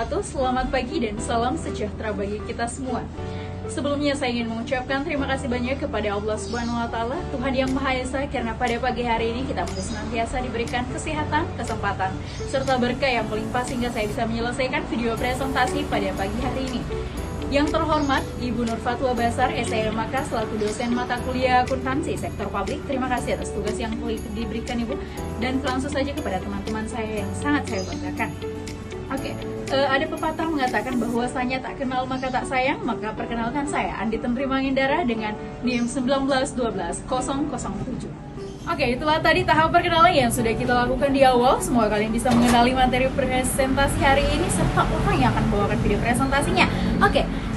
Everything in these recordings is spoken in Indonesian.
wabarakatuh. Selamat pagi dan salam sejahtera bagi kita semua. Sebelumnya saya ingin mengucapkan terima kasih banyak kepada Allah Subhanahu wa taala, Tuhan yang Maha Esa, karena pada pagi hari ini kita senantiasa diberikan kesehatan, kesempatan, serta berkah yang melimpah sehingga saya bisa menyelesaikan video presentasi pada pagi hari ini. Yang terhormat Ibu Nur Fatwa Basar, SIM Maka, selaku dosen mata kuliah akuntansi sektor publik, terima kasih atas tugas yang diberikan Ibu, dan langsung saja kepada teman-teman saya yang sangat saya banggakan. Ada pepatah mengatakan bahwasanya tak kenal maka tak sayang, maka perkenalkan saya Andi Tentri Mangindara dengan NIM 1912007. Itulah tadi tahap perkenalan yang sudah kita lakukan di awal. Semoga kalian bisa mengenali materi presentasi hari ini serta orang yang akan membawakan video presentasinya.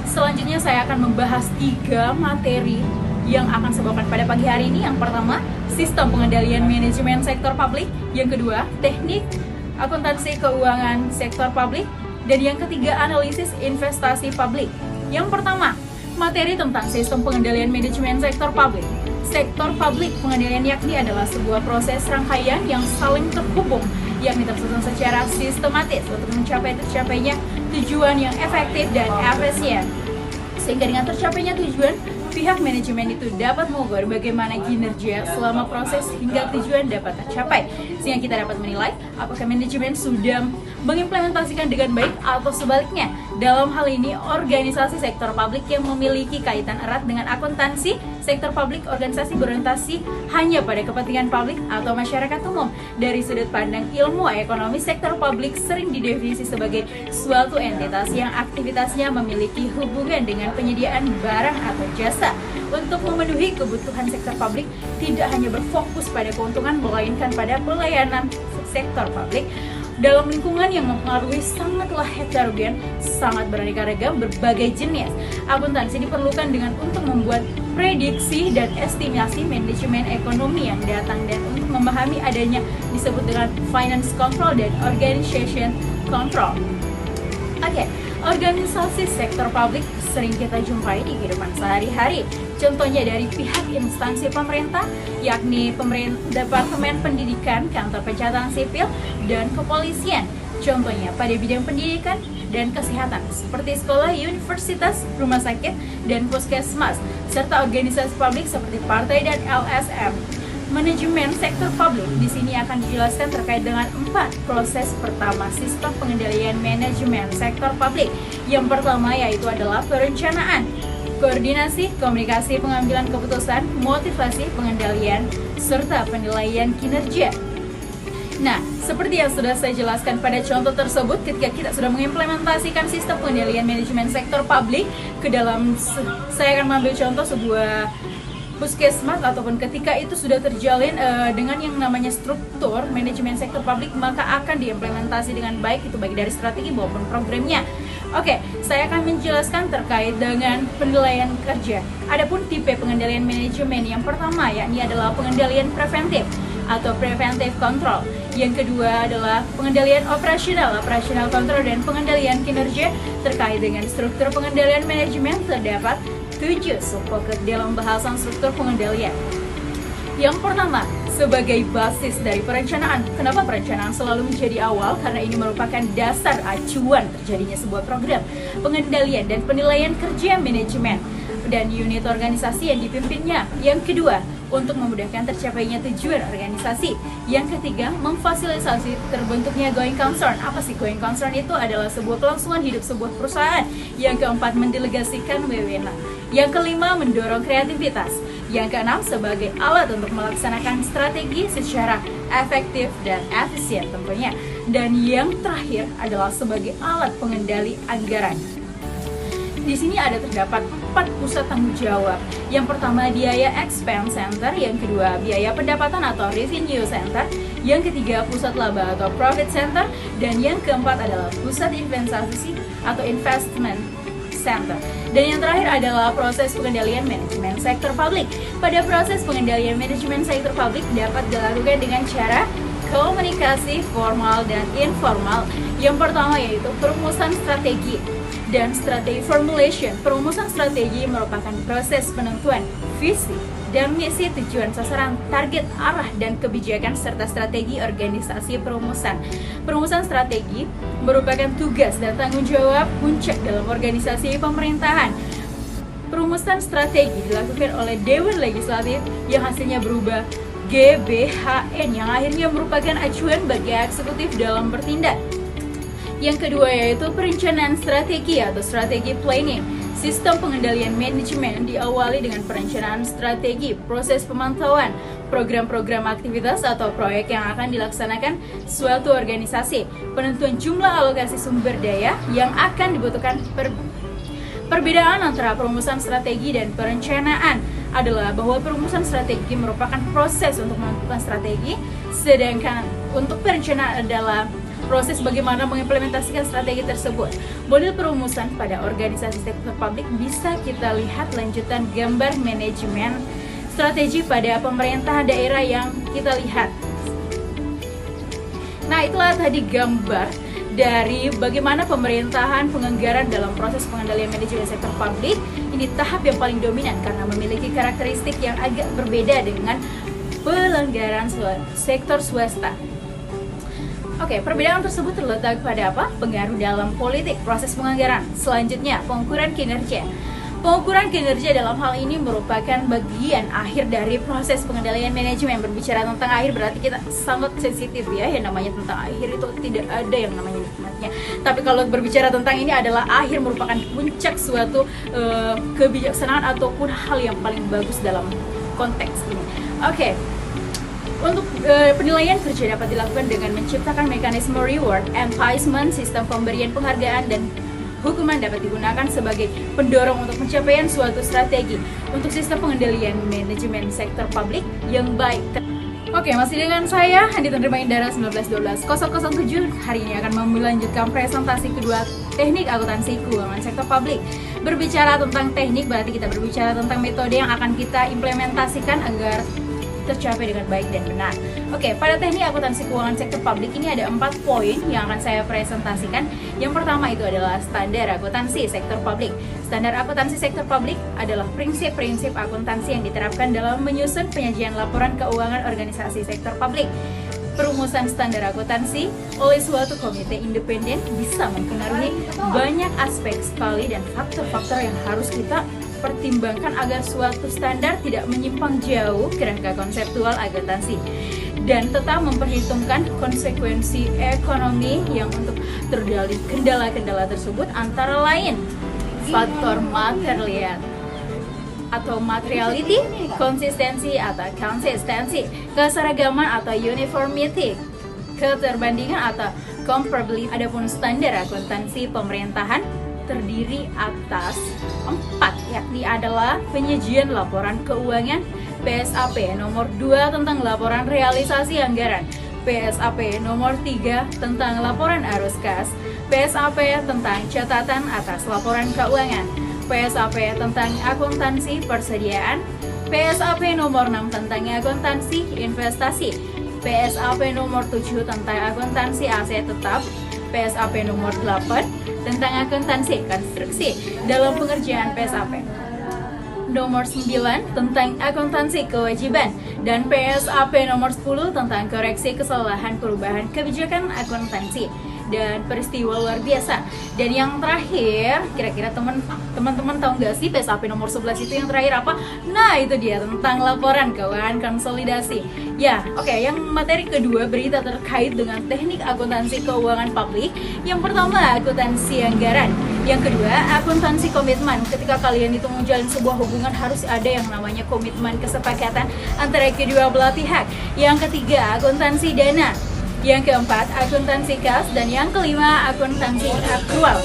Selanjutnya saya akan membahas 3 materi yang akan saya bawakan pada pagi hari ini. Yang pertama, sistem pengendalian manajemen sektor publik. Yang kedua, teknik akuntansi keuangan sektor publik. Dan yang ketiga, analisis investasi publik. Yang pertama, materi tentang sistem pengendalian manajemen sektor publik. Sektor publik pengendalian yakni adalah sebuah proses rangkaian yang saling terhubung, yakni tersusun secara sistematis untuk mencapai tercapainya tujuan yang efektif dan efisien. Sehingga dengan tercapainya tujuan, pihak manajemen itu dapat mengukur bagaimana kinerja selama proses hingga tujuan dapat tercapai, sehingga kita dapat menilai apakah manajemen sudah mengimplementasikan dengan baik atau sebaliknya. Dalam hal ini, organisasi sektor publik yang memiliki kaitan erat dengan akuntansi sektor publik, organisasi berorientasi hanya pada kepentingan publik atau masyarakat umum. Dari sudut pandang ilmu ekonomi, sektor publik sering didefinisi sebagai suatu entitas yang aktivitasnya memiliki hubungan dengan penyediaan barang atau jasa. Untuk memenuhi kebutuhan sektor publik tidak hanya berfokus pada keuntungan, melainkan pada pelayanan sektor publik dalam lingkungan yang mempengaruhi sangatlah heterogen, sangat beraneka ragam, berbagai jenis. Akuntansi diperlukan untuk membuat prediksi dan estimasi manajemen ekonomi yang datang, dan untuk memahami adanya disebut dengan finance control dan organization control. Organisasi sektor publik sering kita jumpai di kehidupan sehari-hari. Contohnya dari pihak instansi pemerintah, yakni Departemen Pendidikan, Kantor Pencatatan Sipil, dan Kepolisian. Contohnya pada bidang pendidikan dan kesehatan, seperti sekolah, universitas, rumah sakit, dan puskesmas, serta organisasi publik seperti partai dan LSM. Manajemen sektor publik di sini akan dijelaskan terkait dengan 4 proses. Pertama, sistem pengendalian manajemen sektor publik. Yang pertama yaitu adalah perencanaan, koordinasi, komunikasi, pengambilan keputusan, motivasi, pengendalian, serta penilaian kinerja. Nah, seperti yang sudah saya jelaskan pada contoh tersebut, ketika kita sudah mengimplementasikan sistem pengendalian manajemen sektor publik ke dalam, saya akan mengambil contoh sebuah puskesmas, ataupun ketika itu sudah terjalin dengan yang namanya struktur manajemen sektor publik, maka akan diimplementasi dengan baik, itu baik dari strategi maupun programnya. Saya akan menjelaskan terkait dengan penilaian kerja. Adapun tipe pengendalian manajemen, yang pertama yakni adalah pengendalian preventif atau preventive control. Yang kedua adalah pengendalian operasional control, dan pengendalian kinerja. Terkait dengan struktur pengendalian manajemen, terdapat 7 subpocket dalam bahasan struktur pengendalian. Yang pertama, sebagai basis dari perencanaan. Kenapa perencanaan selalu menjadi awal? Karena ini merupakan dasar acuan terjadinya sebuah program pengendalian dan penilaian kerja manajemen dan unit organisasi yang dipimpinnya. Yang kedua, untuk memudahkan tercapainya tujuan organisasi. Yang ketiga, memfasilitasi terbentuknya going concern. Apa sih going concern? Itu adalah sebuah kelangsungan hidup sebuah perusahaan. Yang keempat, mendelegasikan wewenang. Yang kelima, mendorong kreativitas. Yang keenam, sebagai alat untuk melaksanakan strategi secara efektif dan efisien tentunya. Dan yang terakhir adalah sebagai alat pengendali anggaran. Di sini terdapat 4 pusat tanggung jawab. Yang pertama, biaya expense center. Yang kedua, biaya pendapatan atau revenue center. Yang ketiga, pusat laba atau profit center. Dan yang keempat adalah pusat investasi atau investment center. Dan yang terakhir adalah proses pengendalian manajemen sektor publik. Pada proses pengendalian manajemen sektor publik dapat dilakukan dengan cara komunikasi formal dan informal. Yang pertama yaitu perumusan strategi. dan strategi formulation. Perumusan strategi merupakan proses penentuan visi dan misi, tujuan, sasaran, target, arah, dan kebijakan serta strategi organisasi perumusan. Perumusan strategi merupakan tugas dan tanggung jawab puncak dalam organisasi pemerintahan. Perumusan strategi dilakukan oleh Dewan Legislatif yang hasilnya berubah GBHN yang akhirnya merupakan acuan bagi eksekutif dalam bertindak. Yang kedua yaitu perencanaan strategi atau strategi planning. Sistem pengendalian manajemen diawali dengan perencanaan strategi, proses pemantauan, program-program aktivitas atau proyek yang akan dilaksanakan suatu organisasi, penentuan jumlah alokasi sumber daya yang akan dibutuhkan. Perbedaan antara perumusan strategi dan perencanaan adalah bahwa perumusan strategi merupakan proses untuk menentukan strategi, sedangkan untuk perencanaan adalah proses bagaimana mengimplementasikan strategi tersebut. Model perumusan pada organisasi sektor publik bisa kita lihat lanjutan gambar manajemen strategi pada pemerintahan daerah yang kita lihat. Nah, itulah tadi gambar dari bagaimana pemerintahan penganggaran dalam proses pengendalian manajemen sektor publik. Ini tahap yang paling dominan karena memiliki karakteristik yang agak berbeda dengan pelanggaran sektor swasta. Oke, perbedaan tersebut terletak pada apa? Pengaruh dalam politik proses penganggaran. Selanjutnya, pengukuran kinerja. Pengukuran kinerja dalam hal ini merupakan bagian akhir dari proses pengendalian manajemen. Berbicara tentang akhir berarti kita sangat sensitif ya, yang namanya tentang akhir itu tidak ada yang namanya nikmatnya. Tapi kalau berbicara tentang ini adalah akhir merupakan puncak suatu kebijaksanaan ataupun hal yang paling bagus dalam konteks ini. Oke. Untuk penilaian kerja dapat dilakukan dengan menciptakan mekanisme reward and punishment. Sistem pemberian penghargaan dan hukuman dapat digunakan sebagai pendorong untuk pencapaian suatu strategi untuk sistem pengendalian manajemen sektor publik yang baik. Oke, masih dengan saya Handi Tandrima Indara 1912007. Hari ini akan melanjutkan presentasi kedua teknik akuntansi keuangan sektor publik. Berbicara tentang teknik berarti kita berbicara tentang metode yang akan kita implementasikan agar tercapai dengan baik dan benar. Oke, pada teknik akuntansi keuangan sektor publik ini ada 4 poin yang akan saya presentasikan. Yang pertama itu adalah standar akuntansi sektor publik. Standar akuntansi sektor publik adalah prinsip-prinsip akuntansi yang diterapkan dalam menyusun penyajian laporan keuangan organisasi sektor publik. Perumusan standar akuntansi oleh suatu komite independen bisa mempengaruhi banyak aspek sekali dan faktor-faktor yang harus kita pertimbangkan agar suatu standar tidak menyimpang jauh kerangka konseptual akuntansi dan tetap memperhitungkan konsekuensi ekonomi yang untuk terdali kendala-kendala tersebut, antara lain faktor material atau materiality, konsistensi atau consistency, keseragaman atau uniformity, keterbandingan atau comparability. Adapun standar akuntansi pemerintahan terdiri atas 4, yakni adalah penyajian laporan keuangan, PSAP nomor 2 tentang laporan realisasi anggaran, PSAP nomor 3 tentang laporan arus kas, PSAP tentang catatan atas laporan keuangan, PSAP tentang akuntansi persediaan, PSAP nomor 6 tentang akuntansi investasi, PSAP nomor 7 tentang akuntansi aset tetap, PSAP nomor 8 tentang akuntansi konstruksi dalam pengerjaan PSAP, nomor 9 tentang akuntansi kewajiban, dan PSAP nomor 10 tentang koreksi kesalahan perubahan kebijakan akuntansi dan peristiwa luar biasa. Dan yang terakhir, kira-kira teman-teman tahu nggak sih PSAP nomor 11 itu yang terakhir apa? Nah, itu dia, tentang laporan keuangan konsolidasi. Ya, oke, yang materi kedua berita terkait dengan teknik akuntansi keuangan publik. Yang pertama, akuntansi anggaran. Yang kedua, akuntansi komitmen. Ketika kalian itu menjalin sebuah hubungan harus ada yang namanya komitmen kesepakatan antara kedua belah pihak. Yang ketiga, akuntansi dana. Yang keempat, akuntansi kas. Dan yang kelima, akuntansi akrual.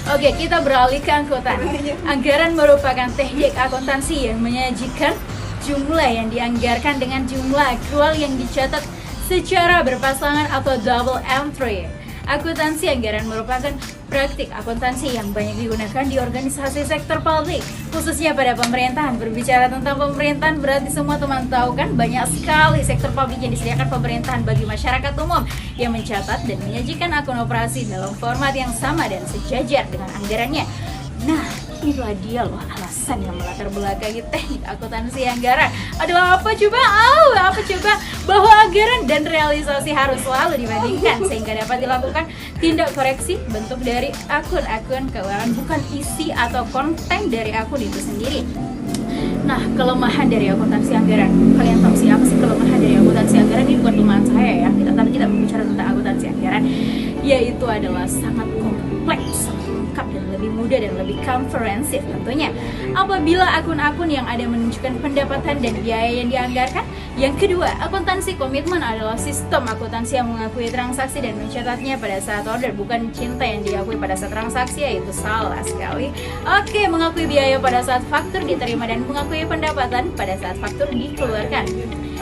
Oke, kita beralih ke angkutan. Anggaran merupakan teknik akuntansi yang menyajikan jumlah yang dianggarkan dengan jumlah akrual yang dicatat secara berpasangan atau double entry. Akuntansi anggaran merupakan praktik akuntansi yang banyak digunakan di organisasi sektor publik, khususnya pada pemerintahan. Berbicara tentang pemerintahan, berarti semua teman tahu kan banyak sekali sektor publik yang disediakan pemerintahan bagi masyarakat umum yang mencatat dan menyajikan akun operasi dalam format yang sama dan sejajar dengan anggarannya. Nah, inilah dia loh alasan yang melatar belakangi teknik akuntansi anggaran adalah apa coba? Apa coba? Bahwa anggaran dan realisasi harus selalu dibandingkan sehingga dapat dilakukan tindak koreksi bentuk dari akun-akun keuangan, bukan isi atau konten dari akun itu sendiri. Nah, kelemahan dari akuntansi anggaran, kalian tahu sih apa sih kelemahan dari akuntansi anggaran? Ini bukan kelemahan saya ya, tapi kita berbicara tentang akuntansi anggaran, yaitu adalah sangat kompleks, lengkap dan lebih mudah dan lebih komprehensif tentunya apabila akun-akun yang ada menunjukkan pendapatan dan biaya yang dianggarkan. Yang kedua, akuntansi komitmen adalah sistem akuntansi yang mengakui transaksi dan mencatatnya pada saat order, bukan cinta yang diakui pada saat transaksi, yaitu salah sekali. Oke, mengakui biaya pada saat faktur diterima dan mengakui pendapatan pada saat faktur dikeluarkan.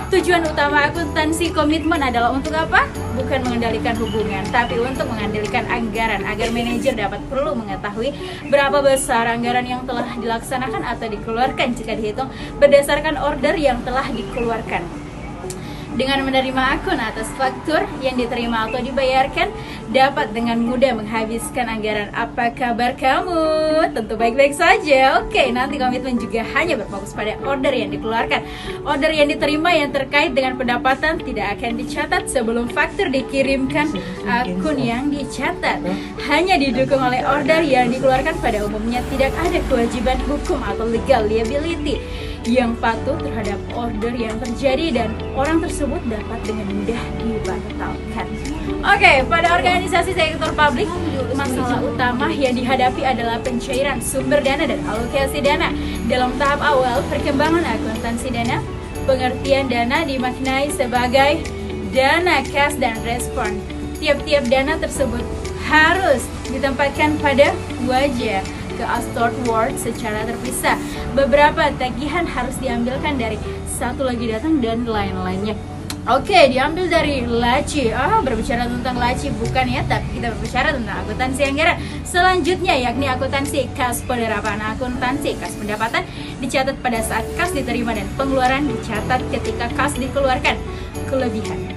Tujuan utama akuntansi komitmen adalah untuk apa? Bukan mengendalikan hubungan, tapi untuk mengendalikan anggaran agar manajer dapat perlu mengetahui berapa besar anggaran yang telah dilaksanakan atau dikeluarkan jika dihitung berdasarkan order yang telah dikeluarkan. Dengan menerima akun atas faktur yang diterima atau dibayarkan, dapat dengan mudah menghabiskan anggaran. Apa kabar kamu? Tentu baik-baik saja. Oke, nanti komitmen juga hanya berfokus pada order yang dikeluarkan. Order yang diterima yang terkait dengan pendapatan tidak akan dicatat sebelum faktur dikirimkan akun yang dicatat. Hanya didukung oleh order yang dikeluarkan. Pada umumnya tidak ada kewajiban hukum atau legal liability yang patuh terhadap order yang terjadi dan orang tersebut dapat dengan mudah dibatalkan. Oke, pada organisasi sektor publik, masalah utama yang dihadapi adalah pencairan sumber dana dan alokasi dana. Dalam tahap awal perkembangan akuntansi dana, pengertian dana dimaknai sebagai dana kas dan respon. Tiap-tiap dana tersebut harus ditempatkan pada wajah ke stored word secara terpisah. Beberapa tagihan harus diambilkan dari satu lagi datang dan lain-lainnya. Oke, diambil dari laci. Berbicara tentang laci bukan ya, tapi kita berbicara tentang akuntansi anggaran. Selanjutnya yakni akuntansi kas penerapan. Akuntansi kas pendapatan dicatat pada saat kas diterima dan pengeluaran dicatat ketika kas dikeluarkan. Kelebihan.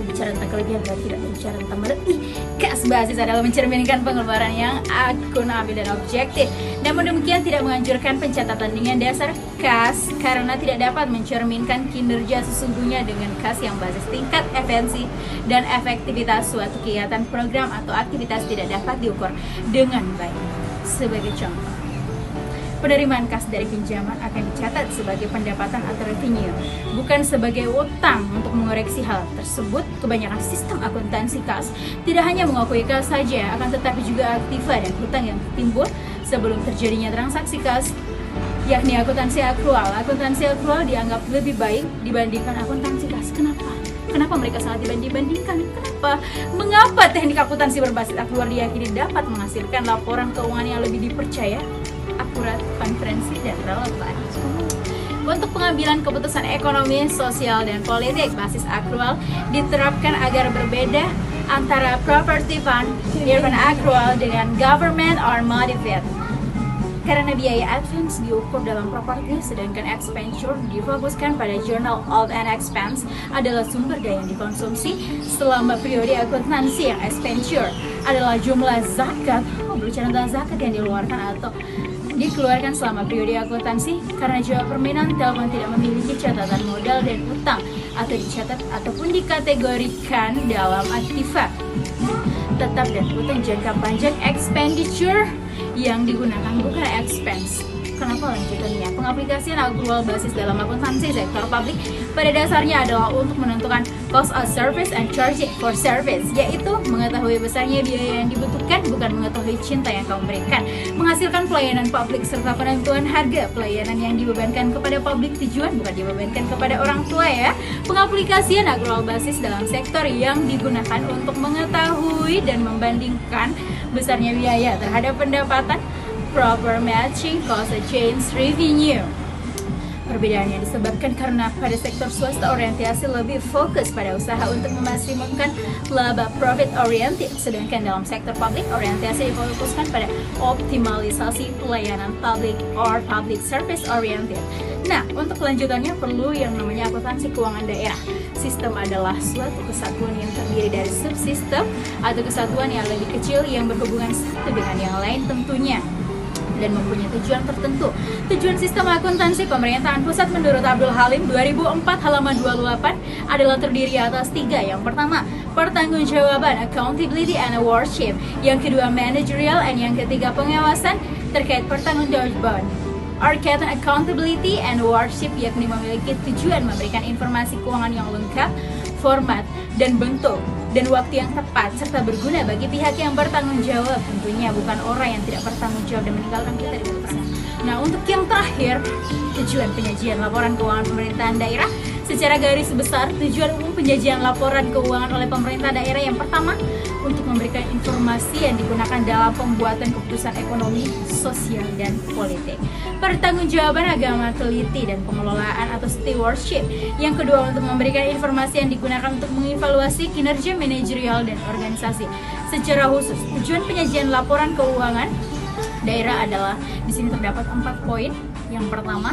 Berbicara tentang kelebihan berarti tidak berbicara tentang berarti kas basis adalah mencerminkan pengeluaran yang akuntabel dan objektif. Namun demikian tidak menganjurkan pencatatan dengan dasar kas karena tidak dapat mencerminkan kinerja sesungguhnya dengan kas yang basis tingkat efisiensi dan efektivitas suatu kegiatan, program atau aktivitas tidak dapat diukur dengan baik. Sebagai contoh, penerimaan kas dari pinjaman akan dicatat sebagai pendapatan atau revenue, bukan sebagai utang. Untuk mengoreksi hal tersebut, kebanyakan sistem akuntansi kas tidak hanya mengakui kas saja, akan tetapi juga aktiva dan hutang yang timbul sebelum terjadinya transaksi kas, yakni akuntansi akrual. Akuntansi akrual dianggap lebih baik dibandingkan akuntansi kas. Kenapa mereka sangat dibanding-bandingkan? Kenapa? Mengapa teknik akuntansi berbasis akrual diyakini dapat menghasilkan laporan keuangan yang lebih dipercaya, akurat, konferensi, dan relevan? Untuk pengambilan keputusan ekonomi, sosial, dan politik, basis akrual diterapkan agar berbeda antara property fund, urban accrual, dengan government or modified. Karena biaya advance diukur dalam properti, sedangkan expenditure difokuskan pada journal of an expense adalah sumber daya yang dikonsumsi selama periode akuntansi. Yang expenditure adalah jumlah zakat. Berbicara tentang zakat yang dikeluarkan atau dikeluarkan selama periode akuntansi. Karena jawab permainan telepon tidak memiliki catatan modal dan utang atau dicatat ataupun dikategorikan dalam aktiva tetap dan utang jangka panjang, expenditure yang digunakan bukan expense. Kenapa lanjutannya? Pengaplikasian akrual basis dalam akuntansi sektor publik pada dasarnya adalah untuk menentukan cost of service and charging for service, yaitu mengetahui besarnya biaya yang dibutuhkan, bukan mengetahui cinta yang kamu berikan. Menghasilkan pelayanan publik serta penentuan harga pelayanan yang dibebankan kepada publik tujuan, bukan dibebankan kepada orang tua ya. Pengaplikasian akrual basis dalam sektor yang digunakan untuk mengetahui dan membandingkan besarnya biaya terhadap pendapatan, proper matching cost change revenue. Perbedaannya disebabkan karena pada sektor swasta orientasi lebih fokus pada usaha untuk memaksimalkan laba profit oriented, sedangkan dalam sektor publik orientasi difokuskan pada optimalisasi pelayanan publik or public service oriented. Nah, untuk kelanjutannya perlu yang namanya akuntansi keuangan daerah. Sistem adalah suatu kesatuan yang terdiri dari subsistem atau kesatuan yang lebih kecil yang berhubungan satu dengan yang lain tentunya dan mempunyai tujuan tertentu. Tujuan sistem akuntansi pemerintahan pusat menurut Abdul Halim 2004 halaman 28 adalah terdiri atas 3. Yang pertama, pertanggungjawaban accountability and ownership. Yang kedua, managerial, and yang ketiga, pengawasan terkait pertanggungjawaban. Arcade accountability and ownership yakni memiliki tujuan memberikan informasi keuangan yang lengkap, format, dan bentuk dan waktu yang tepat serta berguna bagi pihak yang bertanggung jawab, tentunya bukan orang yang tidak bertanggung jawab dan meninggalkan kita di belakang. Nah, untuk yang terakhir, tujuan penyajian laporan keuangan pemerintahan daerah. Secara garis besar, tujuan umum penyajian laporan keuangan oleh pemerintah daerah yang pertama, untuk memberikan informasi yang digunakan dalam pembuatan keputusan ekonomi, sosial, dan politik. Pertanggungjawaban agama teliti dan pengelolaan atau stewardship. Yang kedua, untuk memberikan informasi yang digunakan untuk mengevaluasi kinerja manajerial dan organisasi. Secara khusus, tujuan penyajian laporan keuangan daerah adalah di sini terdapat 4 poin. Yang pertama,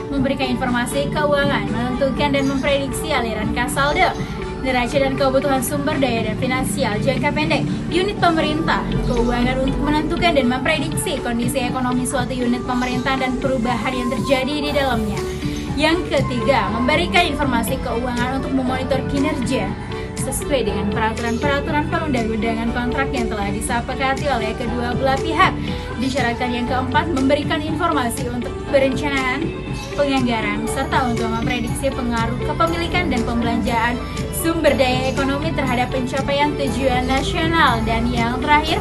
memberikan informasi keuangan, menentukan dan memprediksi aliran kas saldo, neraca dan kebutuhan sumber daya dan finansial jangka pendek unit pemerintah, keuangan untuk menentukan dan memprediksi kondisi ekonomi suatu unit pemerintah dan perubahan yang terjadi di dalamnya. Yang ketiga, memberikan informasi keuangan untuk memonitor kinerja sesuai dengan peraturan-peraturan perundang-undangan kontrak yang telah disepakati oleh kedua belah pihak. Disyaratkan yang keempat, memberikan informasi untuk perencanaan, penganggaran, serta untuk memprediksi pengaruh kepemilikan dan pembelanjaan sumber daya ekonomi terhadap pencapaian tujuan nasional. Dan yang terakhir,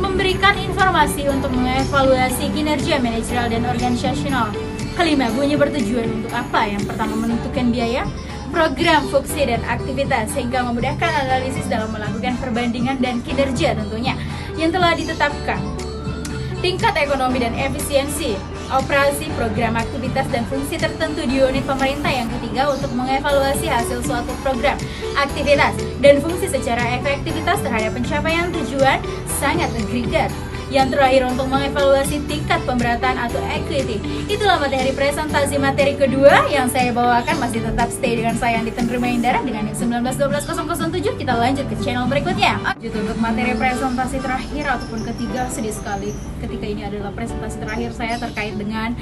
memberikan informasi untuk mengevaluasi kinerja manajerial dan organisasional. Kelima, bunyi bertujuan untuk apa? Yang pertama, menentukan biaya, program, fungsi, dan aktivitas sehingga memudahkan analisis dalam melakukan perbandingan dan kinerja tentunya yang telah ditetapkan. Tingkat ekonomi dan efisiensi, operasi, program, aktivitas, dan fungsi tertentu di unit pemerintah. Yang ketiga, untuk mengevaluasi hasil suatu program, aktivitas, dan fungsi secara efektivitas terhadap pencapaian tujuan sangat agregat. Yang terakhir, untuk mengevaluasi tingkat pemberatan atau equity. Itulah materi presentasi materi kedua yang saya bawakan. Masih tetap stay dengan saya Andi Remaindara dengan 19-12-007. Kita lanjut ke channel berikutnya. Lanjut untuk materi presentasi terakhir ataupun ketiga. Sedih sekali ketika ini adalah presentasi terakhir saya terkait dengan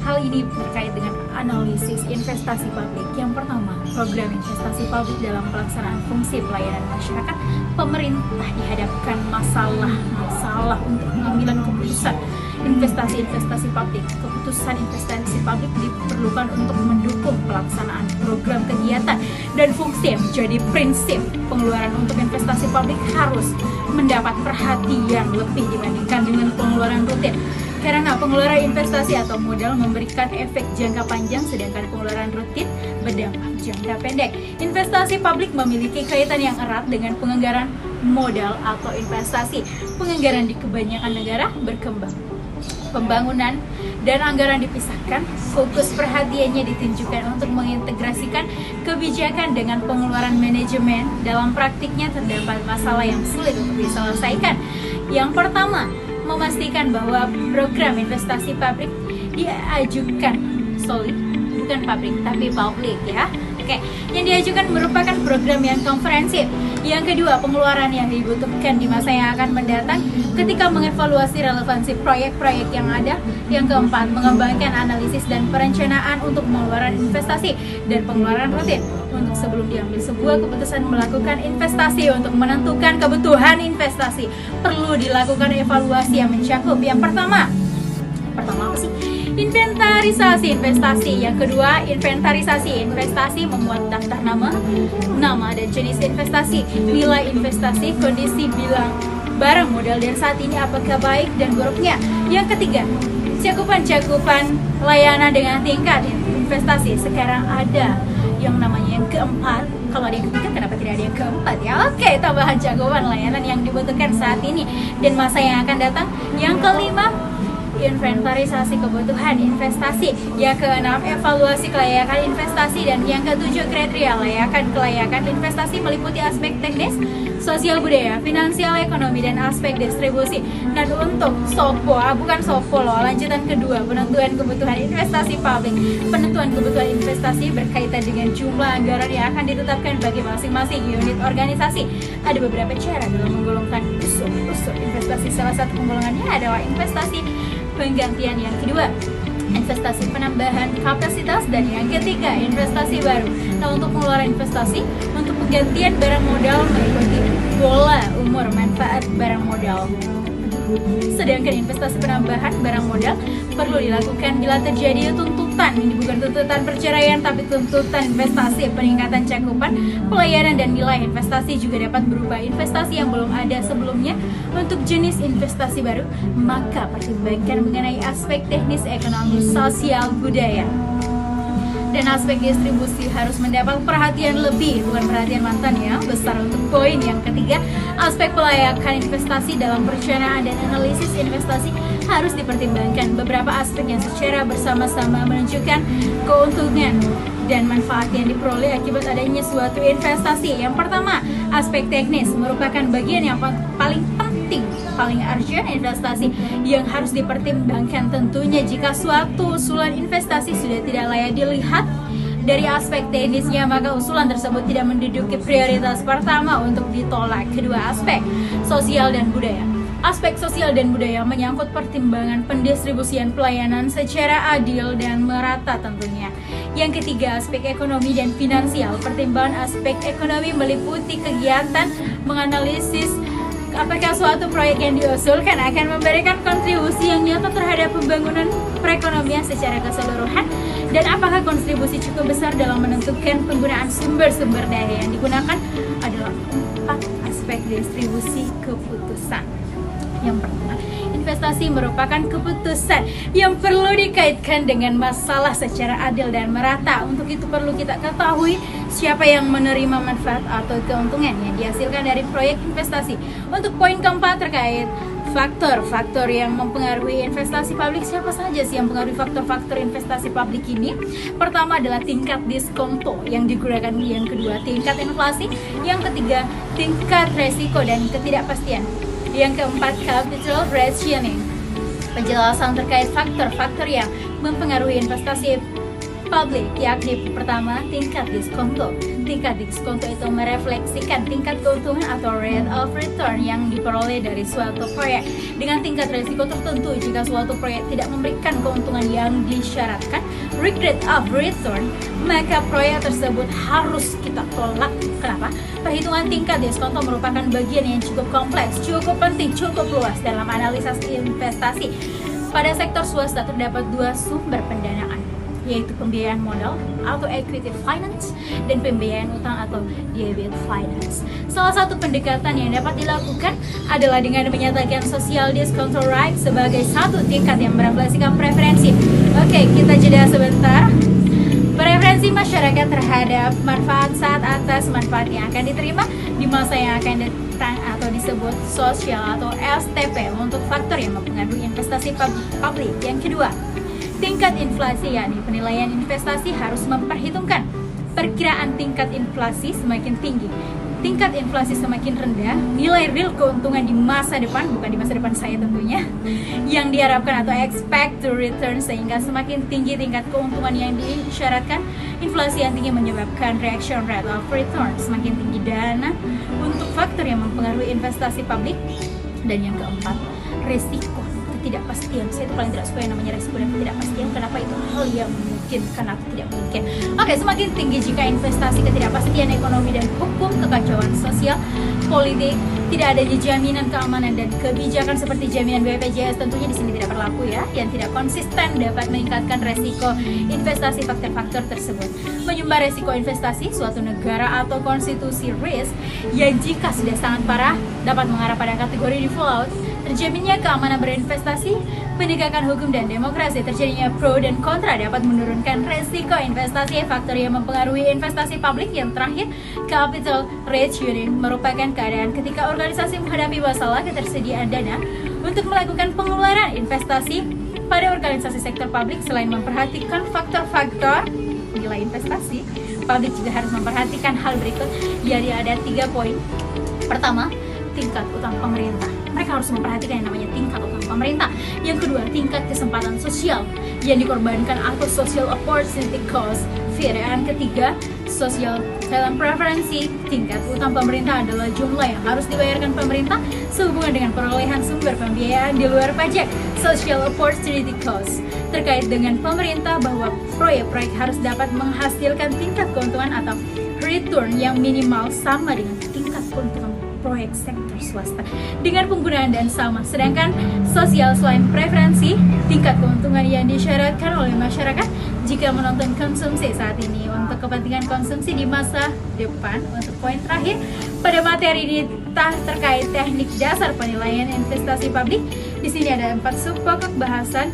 hal ini terkait dengan analisis investasi publik. Yang pertama, program investasi publik dalam pelaksanaan fungsi pelayanan masyarakat. Pemerintah dihadapkan masalah untuk pengambilan keputusan investasi publik. Keputusan investasi publik diperlukan untuk mendukung pelaksanaan program kegiatan dan fungsi yang menjadi prinsip pengeluaran untuk investasi publik harus mendapat perhatian lebih dibandingkan dengan pengeluaran rutin. Karena pengeluaran investasi atau modal memberikan efek jangka panjang, sedangkan pengeluaran rutin berdampak jangka pendek. Investasi publik memiliki kaitan yang erat dengan penganggaran modal atau investasi. Penganggaran di kebanyakan negara berkembang, pembangunan dan anggaran dipisahkan. Fokus perhatiannya ditunjukkan untuk mengintegrasikan kebijakan dengan pengeluaran manajemen. Dalam praktiknya terdapat masalah yang sulit untuk diselesaikan. Yang pertama, memastikan bahwa program investasi publik diajukan bukan pabrik tapi publik ya. Oke, yang diajukan merupakan program yang komprehensif. Yang kedua, pengeluaran yang dibutuhkan di masa yang akan mendatang ketika mengevaluasi relevansi proyek-proyek yang ada. Yang keempat, mengembangkan analisis dan perencanaan untuk pengeluaran investasi dan pengeluaran rutin. Untuk sebelum diambil sebuah keputusan melakukan investasi, untuk menentukan kebutuhan investasi, perlu dilakukan evaluasi yang mencakup. Yang pertama apa sih? Inventarisasi investasi. Yang kedua, inventarisasi investasi, memuat daftar nama dan jenis investasi, nilai investasi, kondisi barang modal dan saat ini apakah baik dan buruknya. Yang ketiga, cakupan layanan dengan tingkat investasi. Sekarang ada yang namanya yang keempat. Kalau ada yang ketiga, kenapa tidak ada yang keempat ya? Oke, tambahan cakupan layanan yang dibutuhkan saat ini dan masa yang akan datang. Yang kelima, inventarisasi kebutuhan investasi. Yang keenam, evaluasi kelayakan investasi. Dan yang ketujuh, kriteria kelayakan investasi meliputi aspek teknis, sosial budaya, finansial ekonomi, dan aspek distribusi. Dan untuk lanjutan kedua, penentuan kebutuhan investasi publik. Penentuan kebutuhan investasi berkaitan dengan jumlah anggaran yang akan ditetapkan bagi masing-masing unit organisasi. Ada beberapa cara dalam menggolongkan unsur investasi. Salah satu penggolongannya adalah investasi penggantian, yang kedua investasi penambahan kapasitas, dan yang ketiga investasi baru. Nah, untuk pengeluaran investasi untuk penggantian barang modal mengikuti pola umur manfaat barang modal. Sedangkan investasi penambahan barang modal perlu dilakukan bila terjadi tuntutan. Ini bukan tuntutan perceraian, tapi tuntutan investasi, peningkatan cakupan, pelayanan, dan nilai investasi. Juga dapat berupa investasi yang belum ada sebelumnya. Untuk jenis investasi baru, maka pertimbangkan mengenai aspek teknis, ekonomi, sosial, budaya. Dan aspek distribusi harus mendapat perhatian lebih, bukan perhatian mantan ya, besar. Untuk poin yang ketiga, aspek pelayakan investasi dalam perencanaan dan analisis investasi harus dipertimbangkan beberapa aspek yang secara bersama-sama menunjukkan keuntungan dan manfaat yang diperoleh akibat adanya suatu investasi. Yang pertama, aspek teknis merupakan bagian yang paling penting, paling urgent investasi yang harus dipertimbangkan. Tentunya jika suatu usulan investasi sudah tidak layak dilihat dari aspek teknisnya, maka usulan tersebut tidak menduduki prioritas pertama untuk ditolak. Kedua, aspek sosial dan budaya. Aspek sosial dan budaya menyangkut pertimbangan pendistribusian pelayanan secara adil dan merata tentunya. Yang ketiga, aspek ekonomi dan finansial. Pertimbangan aspek ekonomi meliputi kegiatan menganalisis apakah suatu proyek yang diusulkan akan memberikan kontribusi yang nyata terhadap pembangunan perekonomian secara keseluruhan, dan apakah kontribusi cukup besar dalam menentukan penggunaan sumber-sumber daya yang digunakan. Adalah 4 aspek distribusi keputusan. Yang pertama, investasi merupakan keputusan yang perlu dikaitkan dengan masalah secara adil dan merata. Untuk itu perlu kita ketahui siapa yang menerima manfaat atau keuntungan yang dihasilkan dari proyek investasi. Untuk poin keempat terkait faktor-faktor yang mempengaruhi investasi publik. Siapa saja sih yang mempengaruhi faktor-faktor investasi publik ini? Pertama adalah tingkat diskonto yang digunakan, yang kedua tingkat inflasi, yang ketiga tingkat resiko dan ketidakpastian, yang keempat capital rationing. Penjelasan terkait faktor-faktor yang mempengaruhi investasi publik, yakni pertama tingkat diskonto. Tingkat diskonto itu merefleksikan tingkat keuntungan atau rate of return yang diperoleh dari suatu proyek dengan tingkat risiko tertentu. Jika suatu proyek tidak memberikan keuntungan yang disyaratkan, rate of return, maka proyek tersebut harus kita tolak. Kenapa? Perhitungan tingkat diskonto merupakan bagian yang cukup kompleks, cukup penting, cukup luas dalam analisis investasi. Pada sektor swasta terdapat 2 sumber pendanaan, yaitu pembiayaan modal atau equity finance dan pembiayaan utang atau debt finance. Salah satu pendekatan yang dapat dilakukan adalah dengan menyatakan social discount rate sebagai satu tingkat yang merefleksikan preferensi. Oke, kita jeda sebentar. Preferensi masyarakat terhadap manfaat saat atas manfaat yang akan diterima di masa yang akan datang atau disebut sosial atau STP untuk faktor yang mempengaruhi investasi publik. Yang kedua, tingkat inflasi, yakni penilaian investasi harus memperhitungkan perkiraan tingkat inflasi semakin tinggi. Tingkat inflasi semakin rendah, nilai real keuntungan di masa depan, bukan di masa depan saya tentunya, yang diharapkan atau expect to return, sehingga semakin tinggi tingkat keuntungan yang disyaratkan. Inflasi yang tinggi menyebabkan reaction rate of return semakin tinggi. Dana untuk faktor yang mempengaruhi investasi publik. Dan yang keempat, resiko ketidakpastian. Saya itu paling tidak suka yang namanya resiko dan ketidakpastian. Kenapa itu hal yang mungkin, kenapa tidak mungkin? Oke, semakin tinggi jika investasi, ketidakpastian ekonomi dan hukum, kekacauan sosial, politik, tidak adanya jaminan keamanan dan kebijakan seperti jaminan BPJS tentunya di sini tidak berlaku ya. Yang tidak konsisten dapat meningkatkan resiko investasi. Faktor-faktor tersebut menyumbang resiko investasi suatu negara atau konstitusi risk yang jika sudah sangat parah dapat mengarah pada kategori default. Terjaminnya keamanan berinvestasi, penegakan hukum dan demokrasi, terjadinya pro dan kontra dapat menurunkan resiko investasi. Faktor yang mempengaruhi investasi publik yang terakhir, capital rationing, merupakan keadaan ketika organisasi menghadapi masalah ketersediaan dana untuk melakukan pengeluaran investasi pada organisasi sektor publik. Selain memperhatikan faktor-faktor nilai investasi, publik juga harus memperhatikan hal berikut. Jadi ada 3 poin. Pertama, tingkat utang pemerintah. Mereka harus memperhatikan yang namanya tingkat utang pemerintah. Yang kedua, tingkat kesempatan sosial yang dikorbankan atau social opportunity cost. Dan ketiga, social talent preferensi. Tingkat utang pemerintah adalah jumlah yang harus dibayarkan pemerintah sehubungan dengan perolehan sumber pembiayaan di luar pajak. Social opportunity cost terkait dengan pemerintah bahwa proyek-proyek harus dapat menghasilkan tingkat keuntungan atau return yang minimal sama dengan tingkat keuntungan proyek sektor swasta dengan penggunaan dan sama. Sedangkan sosial selain preferensi, tingkat keuntungan yang disyaratkan oleh masyarakat jika menonton konsumsi saat ini untuk kepentingan konsumsi di masa depan. Untuk poin terakhir pada materi ini terkait teknik dasar penilaian investasi publik. Di sini ada 4 sub pokok bahasan.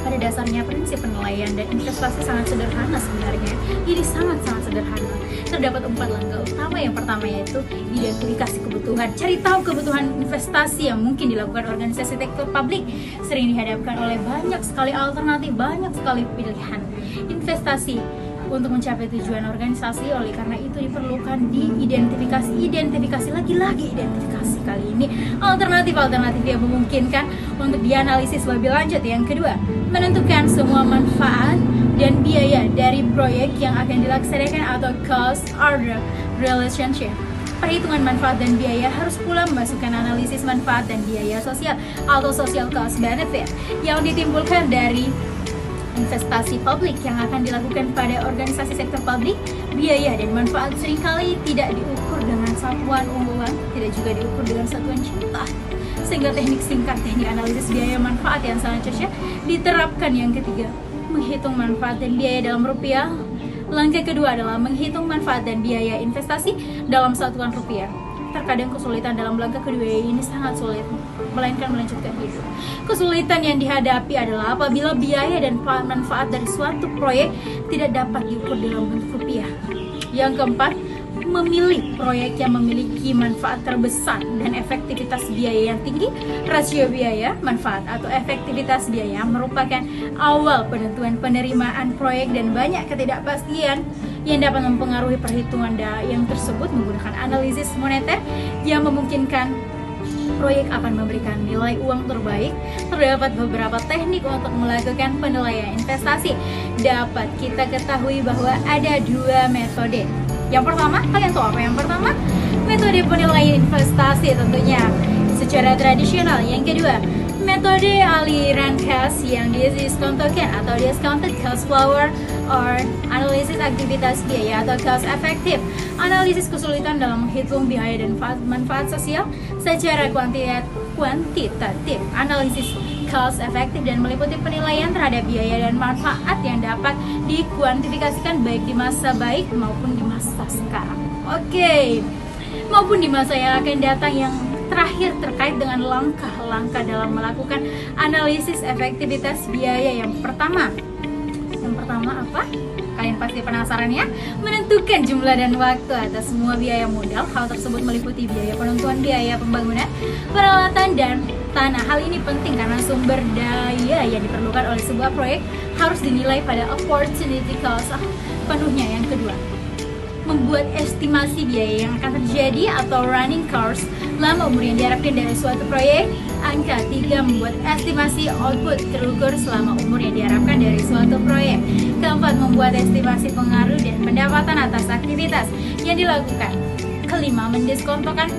Pada dasarnya prinsip penilaian dan investasi sangat sederhana sebenarnya. Ini sangat-sangat sederhana. Terdapat 4 langkah utama. Yang pertama yaitu identifikasi kebutuhan. Cari tahu kebutuhan investasi yang mungkin dilakukan organisasi sektor publik. Sering dihadapkan oleh banyak sekali alternatif, banyak sekali pilihan investasi untuk mencapai tujuan organisasi. Oleh karena itu diperlukan identifikasi lagi-lagi identifikasi kali ini alternatif yang memungkinkan untuk dianalisis lebih lanjut. Yang kedua, menentukan semua manfaat dan biaya dari proyek yang akan dilaksanakan atau cost order relationship. Perhitungan manfaat dan biaya harus pula memasukkan analisis manfaat dan biaya sosial atau social cost benefit yang ditimbulkan dari investasi publik yang akan dilakukan pada organisasi sektor publik. Biaya dan manfaat seringkali tidak diukur dengan satuan uang, tidak juga diukur dengan satuan cinta, sehingga teknik singkat, teknik analisis biaya manfaat yang sangat cocok diterapkan. Yang ketiga, menghitung manfaat dan biaya dalam rupiah. Langkah kedua adalah menghitung manfaat dan biaya investasi dalam satuan rupiah. Terkadang kesulitan dalam langkah kedua ini sangat sulit, melainkan melanjutkan hidup. Kesulitan yang dihadapi adalah apabila biaya dan manfaat dari suatu proyek tidak dapat diukur dalam bentuk rupiah. Yang keempat, memilih proyek yang memiliki manfaat terbesar dan efektivitas biaya yang tinggi. Rasio biaya manfaat atau efektivitas biaya merupakan awal penentuan penerimaan proyek dan banyak ketidakpastian yang dapat mempengaruhi perhitungan yang tersebut. Menggunakan analisis moneter yang memungkinkan proyek akan memberikan nilai uang terbaik. Terdapat beberapa teknik untuk melakukan penilaian investasi. Dapat kita ketahui bahwa ada 2 metode. Yang pertama, kalian tahu apa yang pertama? Metode penilaian investasi tentunya secara tradisional. Yang kedua, metode aliran kas yang discount token atau discounted cash flow or analisis aktivitas biaya atau cost efektif. Analisis kesulitan dalam menghitung biaya dan manfaat sosial secara kuantitatif. Analisis cost efektif dan meliputi penilaian terhadap biaya dan manfaat yang dapat dikuantifikasikan baik di masa baik maupun di masa sekarang. Oke, maupun di masa yang akan datang. Yang terakhir terkait dengan langkah-langkah dalam melakukan analisis efektivitas biaya. Yang pertama apa? Kalian pasti penasaran ya? Menentukan jumlah dan waktu atas semua biaya modal. Hal tersebut meliputi biaya penentuan biaya pembangunan, peralatan, dan tanah. Hal ini penting karena sumber daya yang diperlukan oleh sebuah proyek harus dinilai pada opportunity cost penuhnya. Yang kedua, membuat estimasi biaya yang akan terjadi atau running cost lama umur yang diharapkan dari suatu proyek. Angka 3, membuat estimasi output terukur selama umur yang diharapkan dari suatu proyek. Keempat, membuat estimasi pengaruh dan pendapatan atas aktivitas yang dilakukan. Kelima, mendiskontokan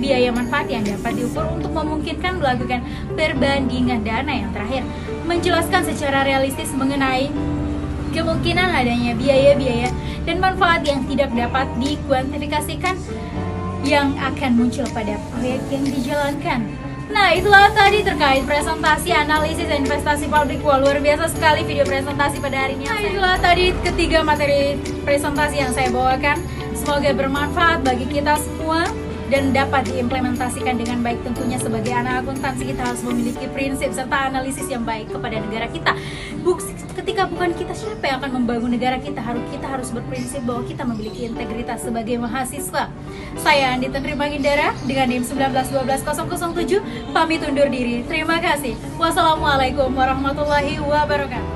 biaya manfaat yang dapat diukur untuk memungkinkan melakukan perbandingan dana. Yang terakhir, menjelaskan secara realistis mengenai kemungkinan adanya biaya-biaya dan manfaat yang tidak dapat dikuantifikasikan yang akan muncul pada proyek yang dijalankan. Nah, itulah tadi terkait presentasi analisis investasi publik. Wah, luar biasa sekali video presentasi pada hari ini. Nah, itulah tadi ketiga materi presentasi yang saya bawakan. Semoga bermanfaat bagi kita semua dan dapat diimplementasikan dengan baik. Tentunya sebagai anak akuntansi kita harus memiliki prinsip serta analisis yang baik kepada negara kita. Ketika bukan kita, siapa yang akan membangun negara kita? Kita harus berprinsip bahwa kita memiliki integritas sebagai mahasiswa. Saya Andi Tentri Manggindara dengan NIM 1912007 pamit undur diri. Terima kasih. Wassalamualaikum warahmatullahi wabarakatuh.